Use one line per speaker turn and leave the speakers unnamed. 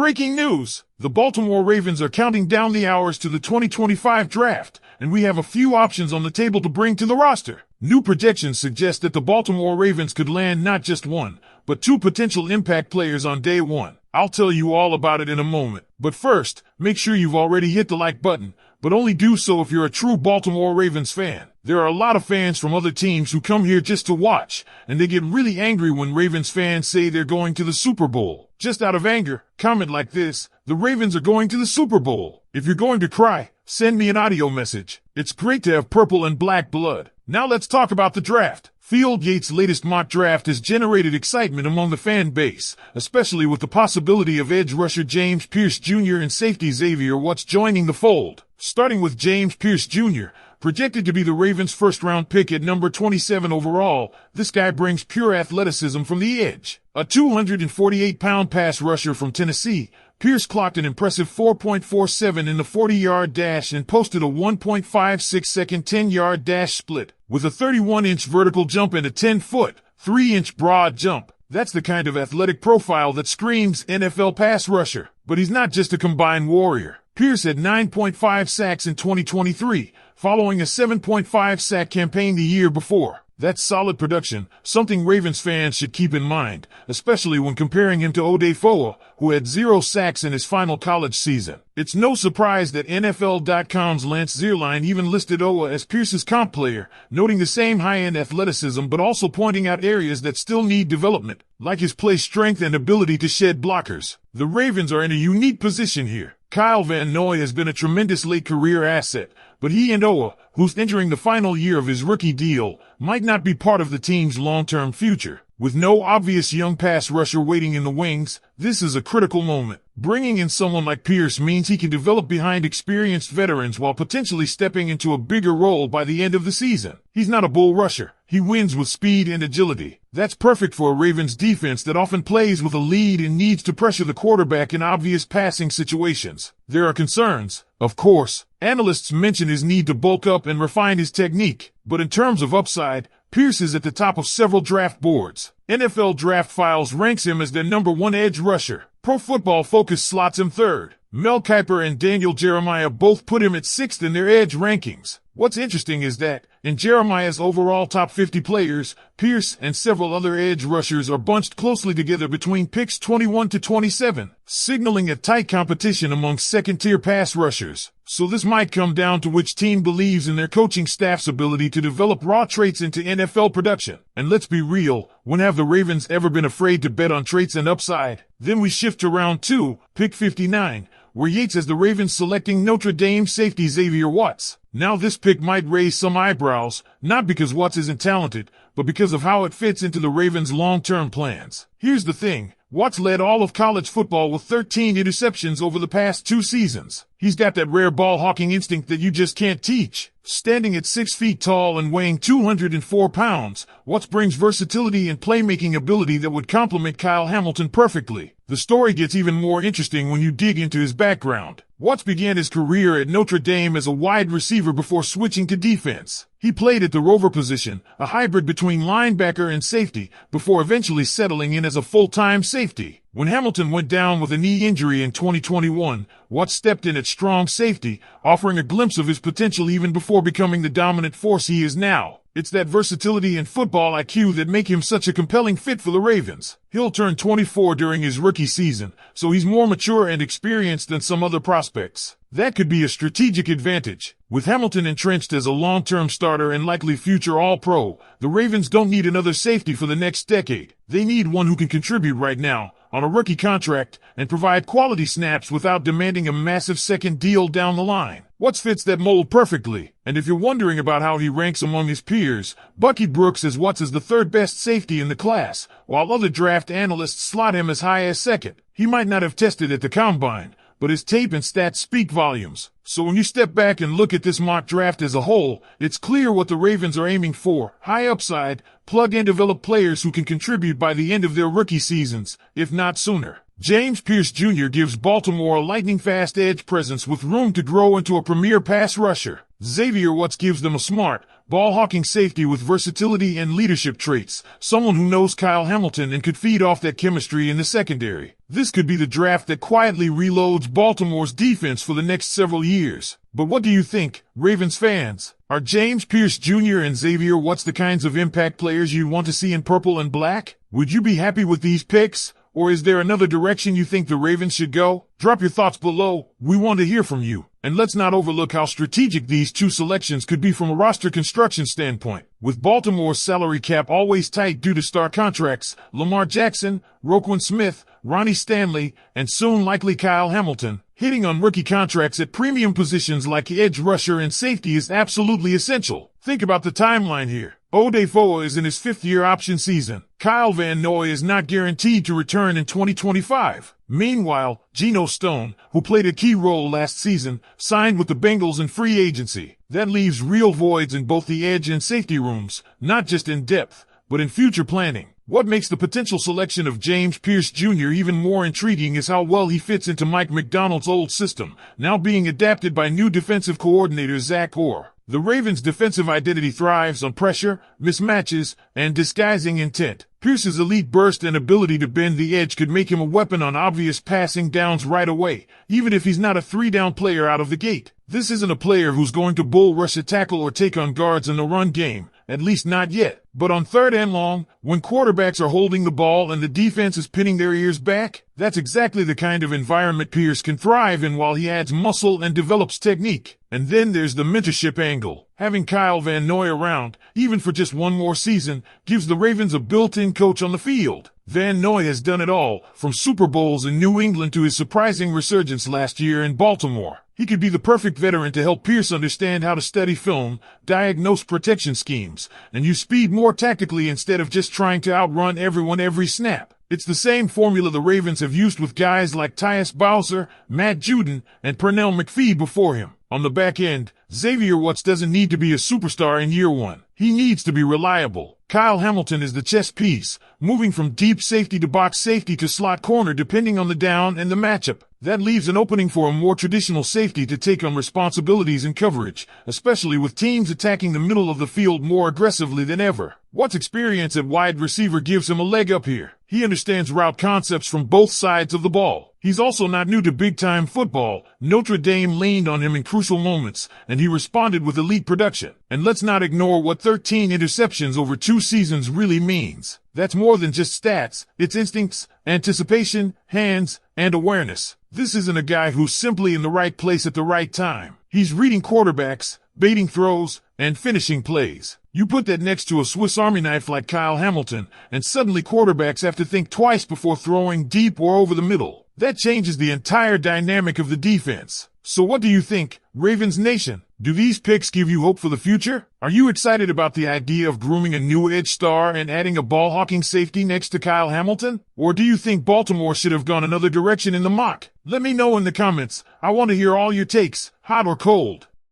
Breaking news! The Baltimore Ravens are counting down the hours to the 2025 draft, and we have a few options on the table to bring to the roster. New projections suggest that the Baltimore Ravens could land not just one, but two potential impact players on day one. I'll tell you all about it in a moment. But first, make sure you've already hit the like button, but only do so if you're a true Baltimore Ravens fan. There are a lot of fans from other teams who come here just to watch, and they get really angry when Ravens fans say they're going to the Super Bowl. Just out of anger, comment like this: the Ravens are going to the Super Bowl. If you're going to cry, send me an audio message. It's great to have purple and black blood. Now let's talk about the draft. Field Yates' latest mock draft has generated excitement among the fan base, especially with the possibility of edge rusher James Pierce Jr. and safety Xavier Watts joining the fold. Starting with James Pierce Jr., projected to be the Ravens' first-round pick at number 27 overall, this guy brings pure athleticism from the edge. A 248-pound pass rusher from Tennessee, Pierce clocked an impressive 4.47 in the 40-yard dash and posted a 1.56-second 10-yard dash split, with a 31-inch vertical jump and a 10-foot, 3-inch broad jump. That's the kind of athletic profile that screams NFL pass rusher. But he's not just a combined warrior. Pierce had 9.5 sacks in 2023, following a 7.5 sack campaign the year before. That's solid production, something Ravens fans should keep in mind, especially when comparing him to Odafoa, who had 0 sacks in his final college season. It's no surprise that NFL.com's Lance Zierlein even listed Owa as Pierce's comp player, noting the same high-end athleticism but also pointing out areas that still need development, like his play strength and ability to shed blockers. The Ravens are in a unique position here. Kyle Van Noy has been a tremendous late career asset, but he and Owa, who's entering the final year of his rookie deal, might not be part of the team's long-term future. With no obvious young pass rusher waiting in the wings, this is a critical moment. Bringing in someone like Pierce means he can develop behind experienced veterans while potentially stepping into a bigger role by the end of the season. He's not a bull rusher. He wins with speed and agility. That's perfect for a Ravens defense that often plays with a lead and needs to pressure the quarterback in obvious passing situations. There are concerns, of course. Analysts mention his need to bulk up and refine his technique. But in terms of upside, Pierce is at the top of several draft boards. NFL Draft Files ranks him as their number 1 edge rusher. Pro Football Focus slots him 3rd. Mel Kiper and Daniel Jeremiah both put him at 6th in their edge rankings. What's interesting is that, in Jeremiah's overall top 50 players, Pierce and several other edge rushers are bunched closely together between picks 21 to 27, signaling a tight competition among second-tier pass rushers. So this might come down to which team believes in their coaching staff's ability to develop raw traits into NFL production. And let's be real, when have the Ravens ever been afraid to bet on traits and upside? Then we shift to round 2, pick 59, where Yates has the Ravens selecting Notre Dame safety Xavier Watts. Now this pick might raise some eyebrows, not because Watts isn't talented, but because of how it fits into the Ravens' long-term plans. Here's the thing. Watts led all of college football with 13 interceptions over the past 2 seasons. He's got that rare ball-hawking instinct that you just can't teach. Standing at 6 feet tall and weighing 204 pounds, Watts brings versatility and playmaking ability that would complement Kyle Hamilton perfectly. The story gets even more interesting when you dig into his background. Watts began his career at Notre Dame as a wide receiver before switching to defense. He played at the rover position, a hybrid between linebacker and safety, before eventually settling in as a full-time safety. When Hamilton went down with a knee injury in 2021, Watts stepped in at strong safety, offering a glimpse of his potential even before becoming the dominant force he is now. It's that versatility and football IQ that make him such a compelling fit for the Ravens. He'll turn 24 during his rookie season, so he's more mature and experienced than some other prospects. That could be a strategic advantage. With Hamilton entrenched as a long-term starter and likely future All-Pro, the Ravens don't need another safety for the next decade. They need one who can contribute right now, on a rookie contract, and provide quality snaps without demanding a massive second deal down the line. Watts fits that mold perfectly. And if you're wondering about how he ranks among his peers, Bucky Brooks has Watts as the 3rd best safety in the class, while other draft analysts slot him as high as 2nd. He might not have tested at the combine, but his tape and stats speak volumes. So when you step back and look at this mock draft as a whole, it's clear what the Ravens are aiming for: high upside, plug-and-develop players who can contribute by the end of their rookie seasons, if not sooner. James Pierce Jr. gives Baltimore a lightning-fast edge presence with room to grow into a premier pass rusher. Xavier Watts gives them a smart, ball-hawking safety with versatility and leadership traits, someone who knows Kyle Hamilton and could feed off that chemistry in the secondary. This could be the draft that quietly reloads Baltimore's defense for the next several years. But what do you think, Ravens fans? Are James Pierce Jr. and Xavier Watts the kinds of impact players you want to see in purple and black? Would you be happy with these picks? Or is there another direction you think the Ravens should go? Drop your thoughts below. We want to hear from you. And let's not overlook how strategic these two selections could be from a roster construction standpoint. With Baltimore's salary cap always tight due to star contracts, Lamar Jackson, Roquan Smith, Ronnie Stanley, and soon likely Kyle Hamilton, hitting on rookie contracts at premium positions like edge rusher and safety is absolutely essential. Think about the timeline here. Odafoa is in his fifth-year option season. Kyle Van Noy is not guaranteed to return in 2025. Meanwhile, Geno Stone, who played a key role last season, signed with the Bengals in free agency. That leaves real voids in both the edge and safety rooms, not just in depth, but in future planning. What makes the potential selection of James Pierce Jr. even more intriguing is how well he fits into Mike McDonald's old system, now being adapted by new defensive coordinator Zach Orr. The Ravens' defensive identity thrives on pressure, mismatches, and disguising intent. Pierce's elite burst and ability to bend the edge could make him a weapon on obvious passing downs right away, even if he's not a three-down player out of the gate. This isn't a player who's going to bull rush a tackle or take on guards in the run game, at least not yet. But on third and long, when quarterbacks are holding the ball and the defense is pinning their ears back, that's exactly the kind of environment Pierce can thrive in while he adds muscle and develops technique. And then there's the mentorship angle. Having Kyle Van Noy around, even for just one more season, gives the Ravens a built-in coach on the field. Van Noy has done it all, from Super Bowls in New England to his surprising resurgence last year in Baltimore. He could be the perfect veteran to help Pierce understand how to study film, diagnose protection schemes, and use speed more tactically instead of just trying to outrun everyone every snap. It's the same formula the Ravens have used with guys like Tyus Bowser, Matt Judon, and Pernell McPhee before him. On the back end, Xavier Watts doesn't need to be a superstar in year one. He needs to be reliable. Kyle Hamilton is the chess piece, moving from deep safety to box safety to slot corner depending on the down and the matchup. That leaves an opening for a more traditional safety to take on responsibilities in coverage, especially with teams attacking the middle of the field more aggressively than ever. Watts' experience at wide receiver gives him a leg up here. He understands route concepts from both sides of the ball. He's also not new to big-time football. Notre Dame leaned on him in crucial moments, and he responded with elite production. And let's not ignore what 13 interceptions over 2 seasons really means. That's more than just stats. It's instincts, anticipation, hands, and awareness. This isn't a guy who's simply in the right place at the right time. He's reading quarterbacks, baiting throws, and finishing plays. You put that next to a Swiss Army knife like Kyle Hamilton, and suddenly quarterbacks have to think twice before throwing deep or over the middle. That changes the entire dynamic of the defense. So what do you think, Ravens Nation? Do these picks give you hope for the future? Are you excited about the idea of grooming a new edge star and adding a ball-hawking safety next to Kyle Hamilton? Or do you think Baltimore should have gone another direction in the mock? Let me know in the comments. I want to hear all your takes, hot or cold.